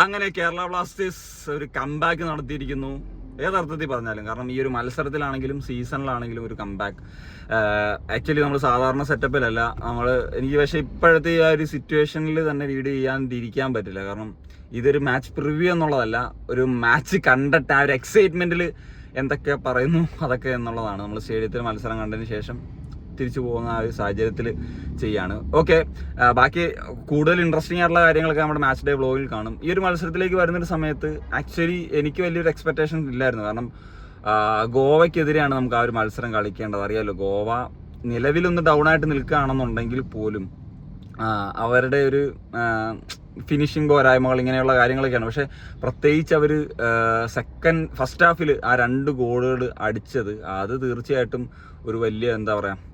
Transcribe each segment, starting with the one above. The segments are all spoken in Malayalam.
അങ്ങനെ കേരള ബ്ലാസ്റ്റേഴ്സ് ഒരു കംബാക്ക് നടത്തിയിരിക്കുന്നു ഏതർത്ഥത്തിൽ പറഞ്ഞാലും. കാരണം ഈ ഒരു മത്സരത്തിലാണെങ്കിലും സീസണിലാണെങ്കിലും ഒരു കംബാക്ക്. ആക്ച്വലി നമ്മൾ സാധാരണ സെറ്റപ്പിലല്ല എനിക്ക് പക്ഷേ ഇപ്പോഴത്തെ ആ ഒരു സിറ്റുവേഷനിൽ തന്നെ വീഡിയോ ചെയ്യാണ്ടിരിക്കാൻ പറ്റില്ല. കാരണം ഇതൊരു മാച്ച് പ്രിവ്യൂ എന്നുള്ളതല്ല, ഒരു മാച്ച് കണ്ടിട്ട് ആ ഒരു എക്സൈറ്റ്മെന്റിൽ എന്തൊക്കെ പറയുന്നു അതൊക്കെ എന്നുള്ളതാണ്. നമ്മൾ സ്റ്റേഡിയത്തിൽ മത്സരം കണ്ടതിന് ശേഷം തിരിച്ചു പോകുന്ന ആ ഒരു സാഹചര്യത്തിൽ ചെയ്യാണ്. ഓക്കെ, ബാക്കി കൂടുതൽ ഇൻട്രസ്റ്റിംഗ് ആയിട്ടുള്ള കാര്യങ്ങളൊക്കെ നമ്മുടെ മാച്ച് ഡേ വ്ലോഗിൽ കാണും. ഈ ഒരു മത്സരത്തിലേക്ക് വരുന്നൊരു സമയത്ത് ആക്ച്വലി എനിക്ക് വലിയൊരു എക്സ്പെക്ടേഷൻ ഇല്ലായിരുന്നു. കാരണം ഗോവയ്ക്കെതിരെയാണ് നമുക്ക് ആ ഒരു മത്സരം കളിക്കേണ്ടത്. അറിയാമല്ലോ, ഗോവ നിലവിലൊന്ന് ഡൗൺ ആയിട്ട് നിൽക്കുകയാണെന്നുണ്ടെങ്കിൽ പോലും അവരുടെ ഒരു ഫിനിഷിംഗ് പോരായ്മകൾ ഇങ്ങനെയുള്ള കാര്യങ്ങളൊക്കെയാണ്. പക്ഷേ പ്രത്യേകിച്ച് അവർ ഫസ്റ്റ് ഹാഫിൽ ആ 2 ഗോളുകൾ അടിച്ചത് അത് തീർച്ചയായിട്ടും ഒരു വലിയ എന്താ പറയുക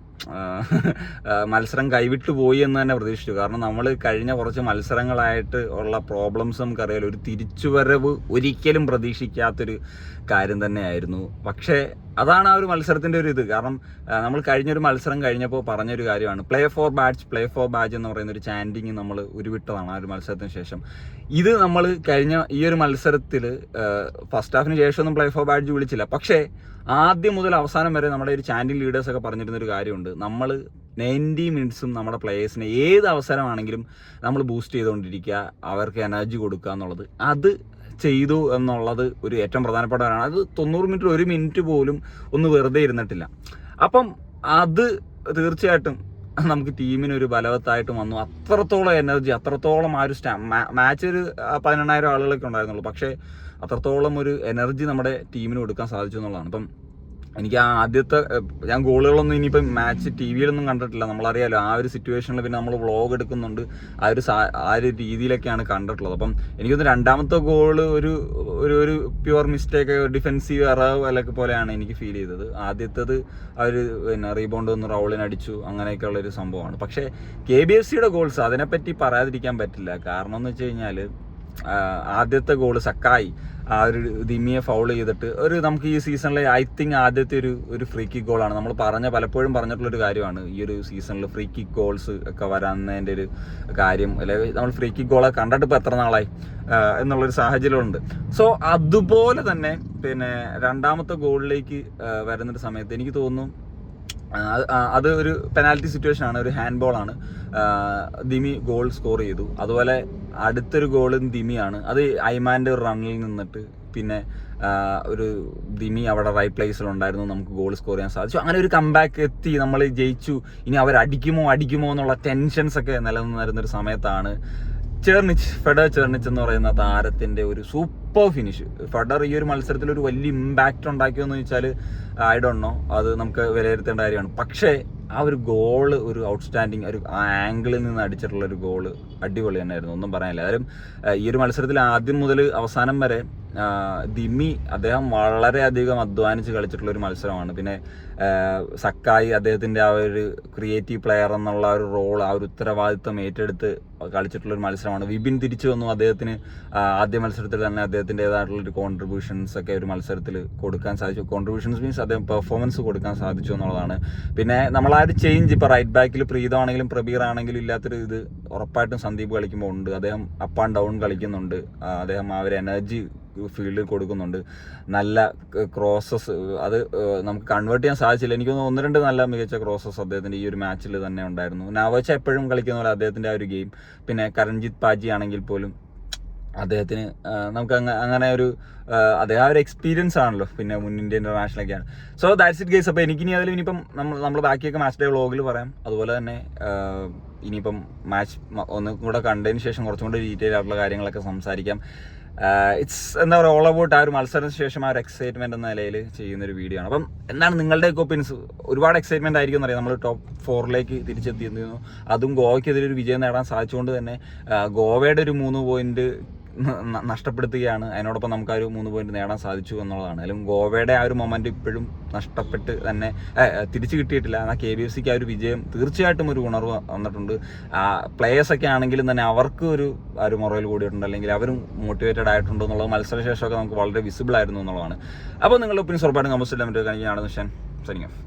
മത്സരം കൈവിട്ടു പോയി എന്ന് തന്നെ പ്രതീക്ഷിച്ചു. കാരണം നമ്മൾ കഴിഞ്ഞ കുറച്ച് മത്സരങ്ങളായിട്ട് ഉള്ള പ്രോബ്ലംസ് നമുക്കറിയാലോ. ഒരു തിരിച്ചുവരവ് ഒരിക്കലും പ്രതീക്ഷിക്കാത്തൊരു കാര്യം തന്നെയായിരുന്നു. പക്ഷേ അതാണ് ആ ഒരു മത്സരത്തിൻ്റെ ഒരു ഇത്. കാരണം നമ്മൾ കഴിഞ്ഞൊരു മത്സരം കഴിഞ്ഞപ്പോൾ പറഞ്ഞൊരു കാര്യമാണ്, പ്ലേ ഫോർ ബാഡ്ജ് എന്ന് പറയുന്ന ഒരു ചാൻഡിങ് നമ്മൾ ഉരുവിട്ടതാണ് ആ ഒരു മത്സരത്തിന് ശേഷം. ഇത് നമ്മൾ കഴിഞ്ഞ ഈ ഒരു മത്സരത്തിൽ ഫസ്റ്റ് ഹാഫിന് ശേഷമൊന്നും പ്ലേ ഫോർ ബാഡ്ജ് വിളിച്ചില്ല. പക്ഷേ ആദ്യം മുതൽ അവസാനം വരെ നമ്മുടെ ഒരു ചാൻഡിങ് ലീഡേഴ്സൊക്കെ പറഞ്ഞിരുന്നൊരു കാര്യമുണ്ട്, നമ്മൾ 90 മിനിറ്റ്സും നമ്മുടെ പ്ലേയേഴ്സിനെ ഏത് അവസരമാണെങ്കിലും നമ്മൾ ബൂസ്റ്റ് ചെയ്തുകൊണ്ടിരിക്കുക, അവർക്ക് എനർജി കൊടുക്കുക എന്നുള്ളത്. അത് ചെയ്തു എന്നുള്ളത് ഒരു ഏറ്റവും പ്രധാനപ്പെട്ടവരാണ്. അത് 90 മിനിറ്റ് 1 മിനിറ്റ് പോലും ഒന്ന് വെറുതെ ഇരുന്നിട്ടില്ല. അപ്പം അത് തീർച്ചയായിട്ടും നമുക്ക് ടീമിനൊരു ബലവത്തായിട്ട് വന്നു. അത്രത്തോളം എനർജി, അത്രത്തോളം ആ ഒരു മാച്ച് ഒരു 18,000 ആളുകളൊക്കെ ഉണ്ടായിരുന്നുള്ളൂ. പക്ഷേ അത്രത്തോളം ഒരു എനർജി നമ്മുടെ ടീമിന് കൊടുക്കാൻ സാധിച്ചു എന്നുള്ളതാണ്. അപ്പം എനിക്ക് ആ ആദ്യത്തെ ഞാൻ ഗോളുകളൊന്നും ഇനിയിപ്പം മാച്ച് ടി വിയിലൊന്നും കണ്ടിട്ടില്ല. നമ്മളറിയാലോ ആ ഒരു സിറ്റുവേഷനിൽ പിന്നെ നമ്മൾ വ്ളോഗ് എടുക്കുന്നുണ്ട്, ആ ഒരു രീതിയിലൊക്കെയാണ് കണ്ടിട്ടുള്ളത്. അപ്പം എനിക്കൊന്ന് രണ്ടാമത്തെ ഗോള് ഒരു പ്യുവർ മിസ്റ്റേക്ക്, ഡിഫെൻസീവ് എറവ് പോലെയാണ് എനിക്ക് ഫീൽ ചെയ്തത്. ആദ്യത്തേത് അവർ പിന്നെ റീബൗണ്ട് ഒന്ന് റൗളിനടിച്ചു, അങ്ങനെയൊക്കെയുള്ളൊരു സംഭവമാണ്. പക്ഷേ KBFCയുടെ ഗോൾസ് അതിനെപ്പറ്റി പറയാതിരിക്കാൻ പറ്റില്ല. കാരണം എന്ന് വെച്ച് കഴിഞ്ഞാൽ ആദ്യത്തെ ഗോള് സക്കായി ആ ഒരു ദിമിയെ ഫൗൾ ചെയ്തിട്ട് നമുക്ക് ഈ സീസണിലെ ഐ തിങ്ക് ആദ്യത്തെ ഒരു ഫ്രീ കിക്ക് ഗോളാണ്. നമ്മൾ പലപ്പോഴും പറഞ്ഞിട്ടുള്ളൊരു കാര്യമാണ് ഈ ഒരു സീസണിൽ ഫ്രീ കിക്ക് ഗോൾസ് ഒക്കെ വരാന്നതിൻ്റെ ഒരു കാര്യം. അല്ലെങ്കിൽ നമ്മൾ ഫ്രീ കിക്ക് ഗോളെ കണ്ടിട്ട് ഇപ്പോൾ എത്ര നാളായി എന്നുള്ളൊരു സാഹചര്യമുണ്ട്. സോ അതുപോലെ തന്നെ പിന്നെ രണ്ടാമത്തെ ഗോളിലേക്ക് വരുന്നൊരു സമയത്ത് എനിക്ക് തോന്നുന്നു അത് ഒരു പെനാൽറ്റി സിറ്റുവേഷൻ ആണ്, ഒരു ഹാൻഡ് ബോളാണ്. ദിമി ഗോൾ സ്കോർ ചെയ്തു. അതുപോലെ അടുത്തൊരു ഗോളും ദിമിയാണ്. അത് ഐമാൻ്റെ ഒരു റണ്ണിൽ നിന്നിട്ട് പിന്നെ ഒരു ദിമി അവിടെ റൈറ്റ് പ്ലേസിലുണ്ടായിരുന്നു, നമുക്ക് ഗോൾ സ്കോർ ചെയ്യാൻ സാധിച്ചു. അങ്ങനെ ഒരു കംബാക്ക് എത്തി, നമ്മൾ ജയിച്ചു. ഇനി അവരടിക്കുമോ എന്നുള്ള ടെൻഷൻസൊക്കെ നിലനിന്നിരുന്നൊരു സമയത്താണ് ഫെഡർ ചെർണിച്ച് എന്ന് പറയുന്ന താരത്തിൻ്റെ ഒരു സൂപ്പർ ഫിനിഷ്. ഫെഡർ ഈ ഒരു മത്സരത്തിൽ ഒരു വലിയ ഇമ്പാക്റ്റ് ഉണ്ടാക്കിയെന്ന് ചോദിച്ചാൽ ഐ ഡോണ്ട് നോ, അത് നമുക്ക് വിലയിരുത്തേണ്ട കാര്യമാണ്. പക്ഷേ ആ ഒരു ഗോള് ഒരു ഔട്ട്സ്റ്റാൻഡിങ്, ഒരു ആംഗിളിൽ നിന്ന് അടിച്ചിട്ടുള്ള ഒരു ഗോള് അടിപൊളി തന്നെയായിരുന്നു, ഒന്നും പറയാനില്ല. കാര്യം ഈ ഒരു മത്സരത്തിൽ ആദ്യം മുതൽ അവസാനം വരെ ദിമി അദ്ദേഹം വളരെയധികം അധ്വാനിച്ച് കളിച്ചിട്ടുള്ളൊരു മത്സരമാണ്. പിന്നെ സക്കായി അദ്ദേഹത്തിൻ്റെ ആ ഒരു ക്രിയേറ്റീവ് പ്ലെയർ എന്നുള്ള ഒരു റോൾ, ആ ഒരു ഉത്തരവാദിത്വം ഏറ്റെടുത്ത് കളിച്ചിട്ടുള്ളൊരു മത്സരമാണ്. വിപിൻ തിരിച്ചു വന്നു, അദ്ദേഹത്തിന് ആദ്യ മത്സരത്തിൽ തന്നെ അദ്ദേഹത്തിൻ്റെതായിട്ടുള്ളൊരു കോൺട്രിബ്യൂഷൻസ് ഒക്കെ ഒരു മത്സരത്തിൽ കൊടുക്കാൻ സാധിച്ചു. കോൺട്രിബ്യൂഷൻസ് മീൻസ് അദ്ദേഹം പെർഫോമൻസ് കൊടുക്കാൻ സാധിച്ചു എന്നുള്ളതാണ്. പിന്നെ നമ്മൾ ആ ഒരു ചേഞ്ച്, ഇപ്പോൾ റൈറ്റ് ബാക്കിൽ പ്രീതമാണെങ്കിലും പ്രബീർ ആണെങ്കിലും ഇല്ലാത്തൊരു ഇത് ഉറപ്പായിട്ടും സന്ദീപ് കളിക്കുമ്പോൾ ഉണ്ട്. അദ്ദേഹം അപ്പ് ആൻഡ് ഡൗൺ കളിക്കുന്നുണ്ട്, അദ്ദേഹം ആ ഒരു എനർജി ഫീൽഡിൽ കൊടുക്കുന്നുണ്ട്. നല്ല ക്രോസസ്, അത് നമുക്ക് കൺവേർട്ട് ചെയ്യാൻ സാധിച്ചില്ല. എനിക്കൊന്ന് 1-2 നല്ല മികച്ച ക്രോസസ് അദ്ദേഹത്തിൻ്റെ ഈ ഒരു മാച്ചിൽ തന്നെ ഉണ്ടായിരുന്നു. നവോച്ച എപ്പോഴും കളിക്കുന്ന പോലെ അദ്ദേഹത്തിൻ്റെ ആ ഒരു ഗെയിം. പിന്നെ കരൺജിത്ത് പാജി ആണെങ്കിൽ പോലും അദ്ദേഹത്തിന് നമുക്ക് അങ്ങനെ ഒരു അദ്ദേഹം ആ ഒരു എക്സ്പീരിയൻസ് ആണല്ലോ, പിന്നെ മുൻ ഇന്ത്യൻ ഇന്റർനാഷണലൊക്കെയാണ്. So that's it guys. അപ്പോൾ എനിക്കിനി അതിൽ ഇനിയിപ്പം നമ്മൾ ബാക്കിയൊക്കെ മാച്ച് ഡേ വ്ളോഗിൽ പറയാം. അതുപോലെ തന്നെ ഇനിയിപ്പം മാച്ച് ഒന്നും കൂടെ കണ്ടതിന് ശേഷം കുറച്ചും കൂടെ ഡീറ്റെയിൽ ആയിട്ടുള്ള കാര്യങ്ങളൊക്കെ സംസാരിക്കാം. ഇറ്റ്സ് എന്താ പറയുക, ഓൾ അബൌട്ട് ആ ഒരു മത്സരത്തിന് ശേഷം ആ ഒരു എക്സൈറ്റ്മെന്റ് എന്ന നിലയിൽ ചെയ്യുന്നൊരു വീഡിയോ ആണ്. അപ്പം എന്താണ് നിങ്ങളുടെയൊക്കെ ഒപ്പീനിയൻസ്? ഒരുപാട് എക്സൈറ്റ്മെന്റ് ആയിരിക്കും എന്നറിയാം. നമ്മൾ ടോപ്പ് 4ലേക്ക് തിരിച്ചെത്തിയിരുന്നു, അതും ഗോവയ്ക്കെതിരെ ഒരു വിജയം നേടാൻ സാധിച്ചുകൊണ്ട് തന്നെ ഗോവയുടെ ഒരു 3 പോയിന്റ് നഷ്ടപ്പെടുത്തുകയാണ്. അതിനോടൊപ്പം നമുക്ക് ആ ഒരു 3 പോയിന്റ് നേടാൻ സാധിച്ചു എന്നുള്ളതാണ്. അല്ലെങ്കിൽ ഗോവയുടെ ആ ഒരു മൊമെന്റ് ഇപ്പോഴും നഷ്ടപ്പെട്ട് തന്നെ തിരിച്ചു കിട്ടിയിട്ടില്ല. എന്നാൽ KBFCക്ക് ആ ഒരു വിജയം തീർച്ചയായിട്ടും ഒരു ഉണർവ് വന്നിട്ടുണ്ട്. പ്ലേയേഴ്സൊക്കെ ആണെങ്കിലും തന്നെ അവർക്ക് ഒരു മൊറയിൽ കൂടിയിട്ടുണ്ട്, അല്ലെങ്കിൽ അവരും മോട്ടിവേറ്റഡ് ആയിട്ടുണ്ട് എന്നുള്ളത് മത്സരശേഷമൊക്കെ നമുക്ക് വളരെ വിസിബിൾ ആയിരുന്നു എന്നുള്ളതാണ്. അപ്പോൾ നിങ്ങളുടെ ഒപ്പീനിയൻസ് ഉറപ്പായിട്ടും കമന്റ് ചെയ്യാൻ പറ്റുക. ഞാനാണ് നിഷൻ, സൈനിങ് ഓഫ്.